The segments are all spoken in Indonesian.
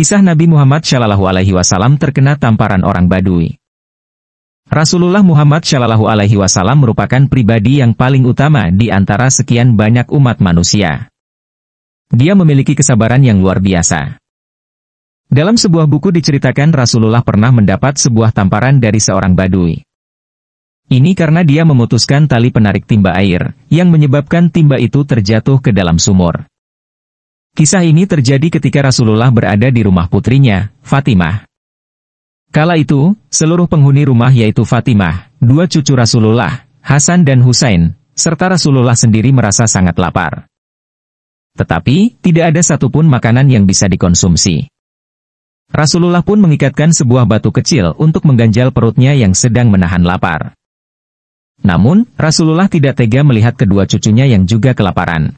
Kisah Nabi Muhammad Shallallahu Alaihi Wasallam terkena tamparan orang Badui. Rasulullah Muhammad Shallallahu Alaihi Wasallam merupakan pribadi yang paling utama di antara sekian banyak umat manusia. Dia memiliki kesabaran yang luar biasa. Dalam sebuah buku diceritakan Rasulullah pernah mendapat sebuah tamparan dari seorang Badui. Ini karena dia memutuskan tali penarik timba air, yang menyebabkan timba itu terjatuh ke dalam sumur. Kisah ini terjadi ketika Rasulullah berada di rumah putrinya, Fatimah. Kala itu, seluruh penghuni rumah yaitu Fatimah, dua cucu Rasulullah, Hasan dan Husain, serta Rasulullah sendiri merasa sangat lapar. Tetapi, tidak ada satupun makanan yang bisa dikonsumsi. Rasulullah pun mengikatkan sebuah batu kecil untuk mengganjal perutnya yang sedang menahan lapar. Namun, Rasulullah tidak tega melihat kedua cucunya yang juga kelaparan.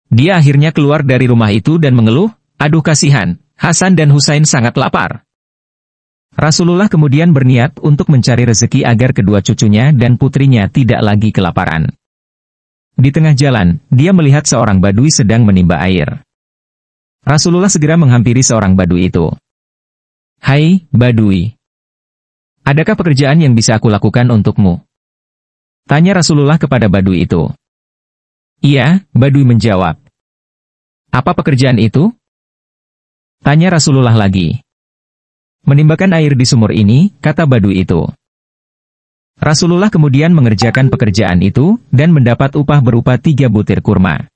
Dia akhirnya keluar dari rumah itu dan mengeluh, "Aduh kasihan, Hasan dan Husain sangat lapar." Rasulullah kemudian berniat untuk mencari rezeki agar kedua cucunya dan putrinya tidak lagi kelaparan. Di tengah jalan, dia melihat seorang Badui sedang menimba air. Rasulullah segera menghampiri seorang Badui itu. "Hai, Badui. Adakah pekerjaan yang bisa aku lakukan untukmu?" Tanya Rasulullah kepada Badui itu. "Iya," Badui menjawab. "Apa pekerjaan itu?" Tanya Rasulullah lagi. "Menimbakan air di sumur ini," kata Badui itu. Rasulullah kemudian mengerjakan pekerjaan itu, dan mendapat upah berupa 3 butir kurma.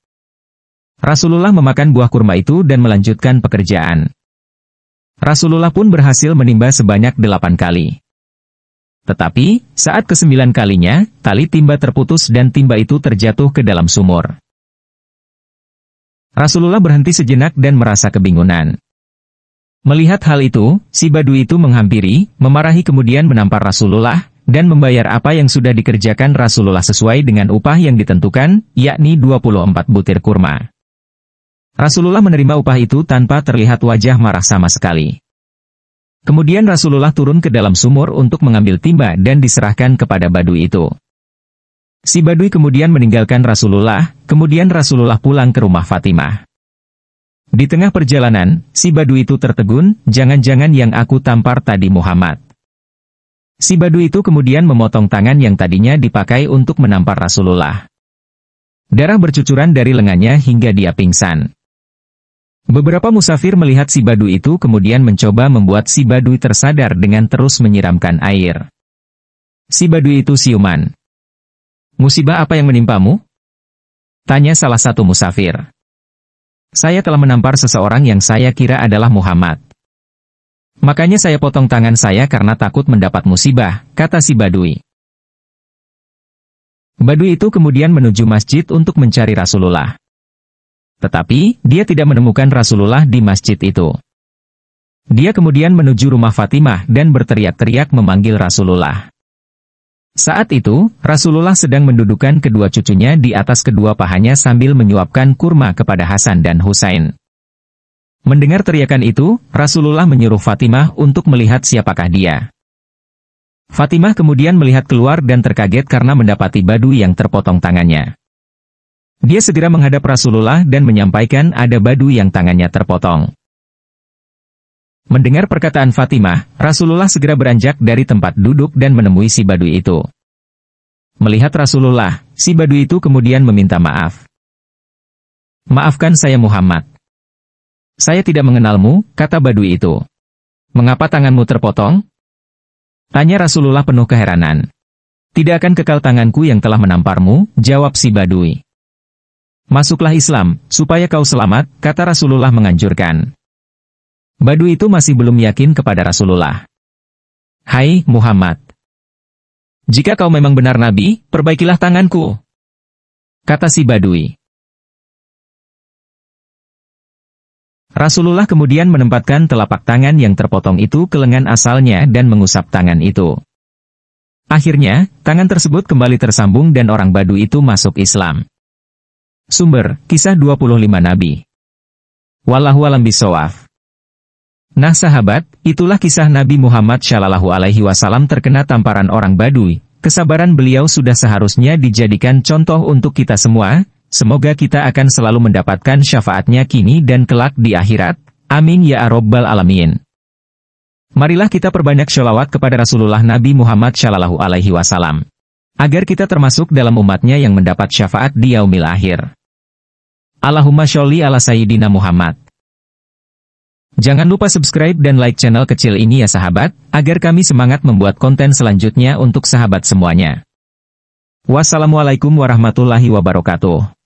Rasulullah memakan buah kurma itu dan melanjutkan pekerjaan. Rasulullah pun berhasil menimba sebanyak 8 kali. Tetapi, saat ke-9 kalinya, tali timba terputus dan timba itu terjatuh ke dalam sumur. Rasulullah berhenti sejenak dan merasa kebingungan. Melihat hal itu, si Badui itu menghampiri, memarahi kemudian menampar Rasulullah, dan membayar apa yang sudah dikerjakan Rasulullah sesuai dengan upah yang ditentukan, yakni 24 butir kurma. Rasulullah menerima upah itu tanpa terlihat wajah marah sama sekali. Kemudian Rasulullah turun ke dalam sumur untuk mengambil timba dan diserahkan kepada Badui itu. Si Badui kemudian meninggalkan Rasulullah, kemudian Rasulullah pulang ke rumah Fatimah. Di tengah perjalanan, si Badui itu tertegun, "Jangan-jangan yang aku tampar tadi Muhammad." Si Badui itu kemudian memotong tangan yang tadinya dipakai untuk menampar Rasulullah. Darah bercucuran dari lengannya hingga dia pingsan. Beberapa musafir melihat si Badui itu kemudian mencoba membuat si Badui tersadar dengan terus menyiramkan air. Si Badui itu siuman. "Musibah apa yang menimpamu?" Tanya salah satu musafir. "Saya telah menampar seseorang yang saya kira adalah Muhammad. Makanya saya potong tangan saya karena takut mendapat musibah," kata si Badui. Badui itu kemudian menuju masjid untuk mencari Rasulullah. Tetapi, dia tidak menemukan Rasulullah di masjid itu. Dia kemudian menuju rumah Fatimah dan berteriak-teriak memanggil Rasulullah. Saat itu, Rasulullah sedang mendudukkan kedua cucunya di atas kedua pahanya sambil menyuapkan kurma kepada Hasan dan Husain. Mendengar teriakan itu, Rasulullah menyuruh Fatimah untuk melihat siapakah dia. Fatimah kemudian melihat keluar dan terkaget karena mendapati Badui yang terpotong tangannya. Dia segera menghadap Rasulullah dan menyampaikan ada Badui yang tangannya terpotong. Mendengar perkataan Fatimah, Rasulullah segera beranjak dari tempat duduk dan menemui si Badui itu. Melihat Rasulullah, si Badui itu kemudian meminta maaf. "Maafkan saya Muhammad. Saya tidak mengenalmu," kata Badui itu. "Mengapa tanganmu terpotong?" Tanya Rasulullah penuh keheranan. "Tidak akan kekal tanganku yang telah menamparmu," jawab si Badui. "Masuklah Islam, supaya kau selamat," kata Rasulullah menganjurkan. Badui itu masih belum yakin kepada Rasulullah. "Hai, Muhammad. Jika kau memang benar Nabi, perbaikilah tanganku," kata si Badui. Rasulullah kemudian menempatkan telapak tangan yang terpotong itu ke lengan asalnya dan mengusap tangan itu. Akhirnya, tangan tersebut kembali tersambung dan orang Badui itu masuk Islam. Sumber, Kisah 25 Nabi. Wallahu a'lam bishawab. Nah sahabat, itulah kisah Nabi Muhammad Shallallahu Alaihi Wasallam terkena tamparan orang Badui. Kesabaran beliau sudah seharusnya dijadikan contoh untuk kita semua. Semoga kita akan selalu mendapatkan syafaatnya kini dan kelak di akhirat. Amin ya Rabbal Alamin. Marilah kita perbanyak sholawat kepada Rasulullah Nabi Muhammad Shallallahu Alaihi Wasallam, agar kita termasuk dalam umatnya yang mendapat syafaat di yaumil akhir. Allahumma sholli ala Sayyidina Muhammad. Jangan lupa subscribe dan like channel kecil ini ya sahabat, agar kami semangat membuat konten selanjutnya untuk sahabat semuanya. Wassalamualaikum warahmatullahi wabarakatuh.